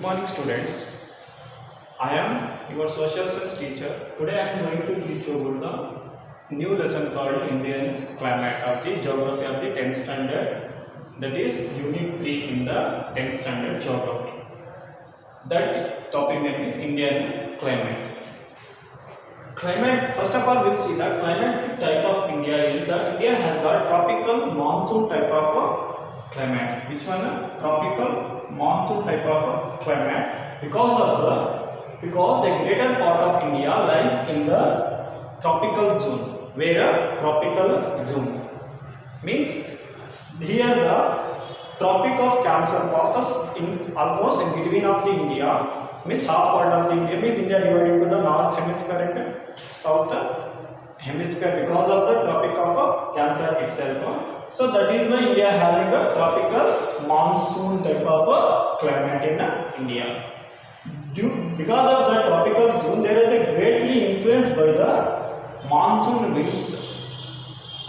morning, students. I am your social science teacher. Today I am going to teach you about the new lesson called Indian climate of the geography of the 10th standard. That is Unit 3 in the 10th standard geography. That topic name is Indian climate. Climate. First of all, we'll see the climate type of India is that India has got tropical monsoon type of climate. Which one? Tropical monsoon type of climate. Because a greater part of India lies in the tropical zone. Where a tropical zone means here the Tropic of Cancer passes in almost in between of the India. Means half part of the India means India divided into the north hemisphere and south hemisphere because of the Tropic of Cancer itself. So that is why India having a tropical monsoon type of climate in India. Because of the tropical zone, there is a greatly influenced by the monsoon winds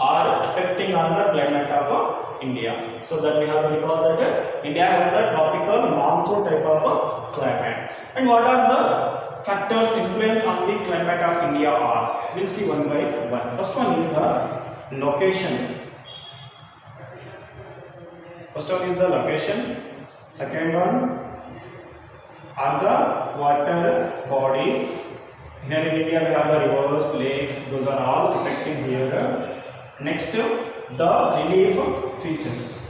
are affecting on the climate of India. So that we have to recall that India has the tropical monsoon type of climate. And what are the factors influence on the climate of India are? We'll see one by one. First one is the location. First one is the location. Second one are the water bodies. Here in India we have the rivers, lakes, those are all affecting here. Next, the relief features.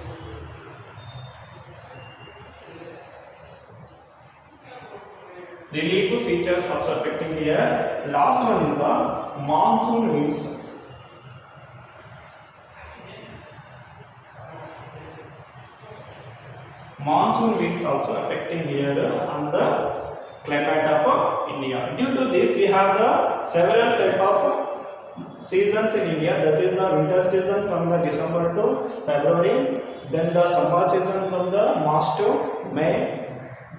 Relief features also affecting here. Last one is the monsoon winds. Monsoon winds also affecting here on the climate of India. Due to this, we have the several type of seasons in India. That is the winter season from the December to February. Then the summer season from the March to May.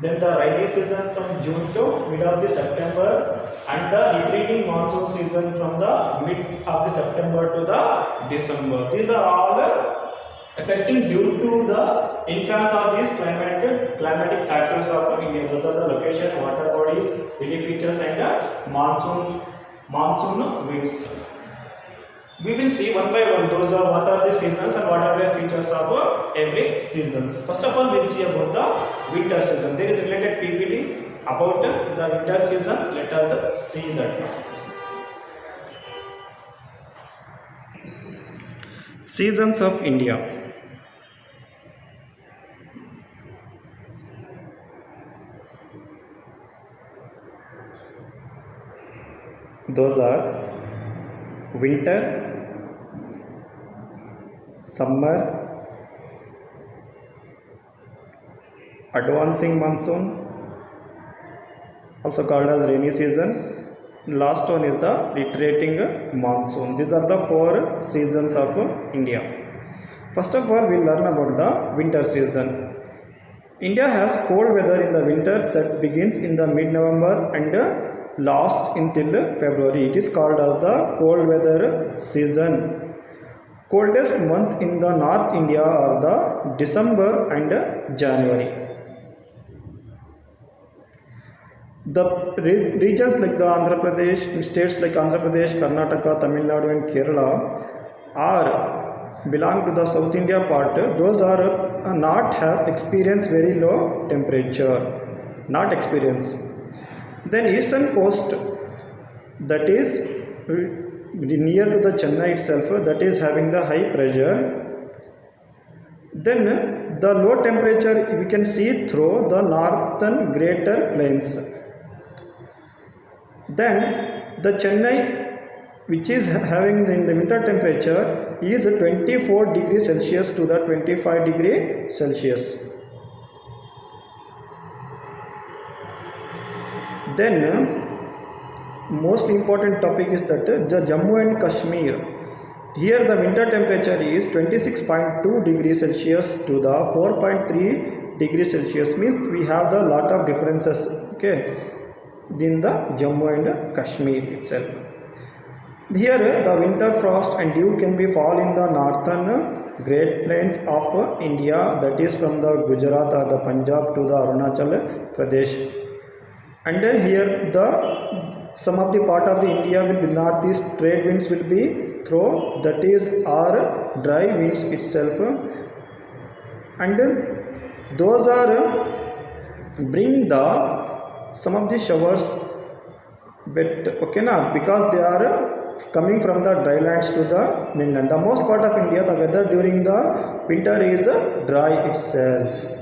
Then the rainy season from June to mid of the September. And the retreating monsoon season from the mid of the September to the December. These are all affecting due to the influence of these climatic factors of India. Those are the location, water bodies, relief features, and the monsoon winds. We will see one by one. Those are what are the seasons and what are the features of every seasons. First of all, we will see about the winter season. There is related PPT about the winter season. Let us see that. Seasons of India. Those are winter, summer, advancing monsoon, also called as rainy season. Last one is the retreating monsoon. These are the four seasons of India. First of all, we will learn about the winter season. India has cold weather in the winter that begins in the mid-November and lasts until February. It is called as the cold weather season. Coldest month in the North India are the December and January. The regions like the Andhra Pradesh, states like Andhra Pradesh, Karnataka, Tamil Nadu and Kerala belong to the South India part. Those are not have experienced very low temperature, not experience. Then eastern coast, that is near to the Chennai itself, that is having the high pressure. Then the low temperature we can see through the northern greater plains. Then the Chennai, which is having in the winter temperature, is 24 degrees Celsius to the 25 degrees Celsius. Then most important topic is that the Jammu and Kashmir, here the winter temperature is 26.2 degrees Celsius to the 4.3 degrees Celsius, means we have the lot of differences, okay, in the Jammu and Kashmir itself. Here the winter frost and dew can be fall in the northern Great Plains of India, that is from the Gujarat or the Punjab to the Arunachal Pradesh. And here the some of the part of the India will be northeast trade winds will be through, that is are dry winds itself, and those are bring the some of the showers wet, okay na, because they are coming from the dry lands to the mainland. The most part of India, the weather during the winter is dry itself.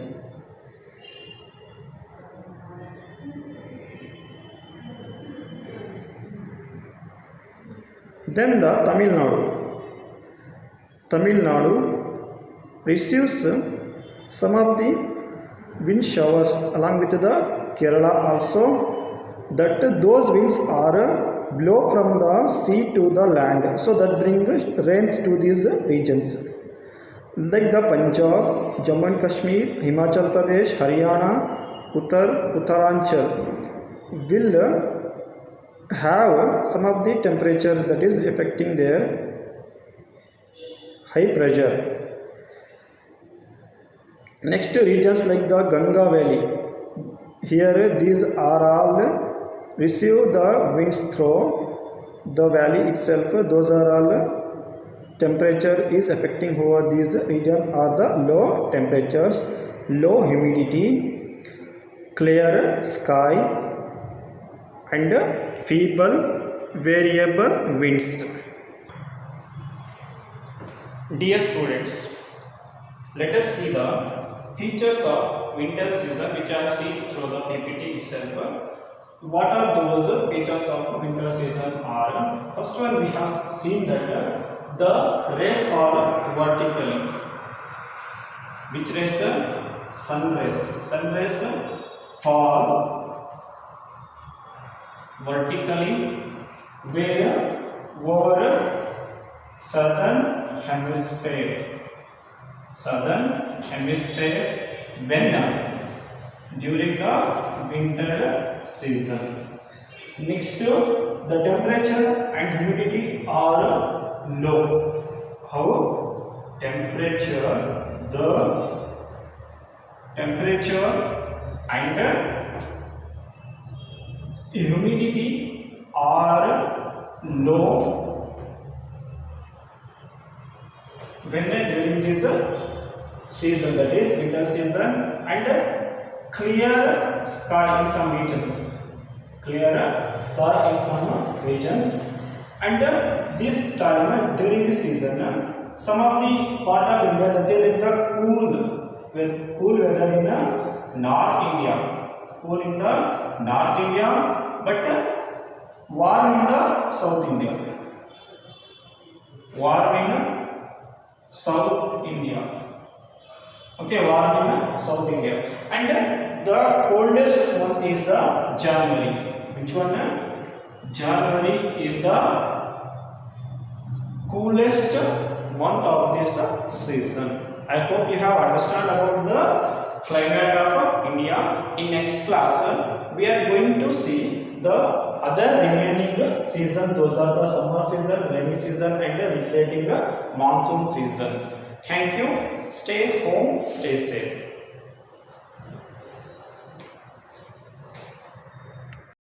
Then the Tamil Nadu receives some of the wind showers along with the Kerala also, that those winds are blow from the sea to the land, so that bring rains to these regions like the Punjab, Jammu and Kashmir, Himachal Pradesh, Haryana, Uttaranchal will have some of the temperature that is affecting their high pressure. Next regions like the Ganga Valley, here these are all receive the winds through the valley itself, those are all temperature is affecting over these region are the low temperatures, low humidity, clear sky and feeble variable winds. Dear students, let us see the features of winter season which are seen through the PPT itself. What are those features of winter season are? First one, we have seen that the rays fall vertically. Which rays? Sun rays. Sun rays fall vertically where over southern hemisphere when during the winter season. Next, the temperature and humidity are low. How? The temperature and humidity are low when during this season, that is winter season, and clear sky in some regions. And this time during this season, some of the part of India that is like the cool weather in North India, but warm in the South India. Okay, warm in South India. And the coldest month is the January. Which one? January is the coolest month of this season. I hope you have understood about the climate of India. In next class, we are going to see the other remaining season. Those are the summer season, rainy season, and rotating monsoon season. Thank you. Stay home, stay safe.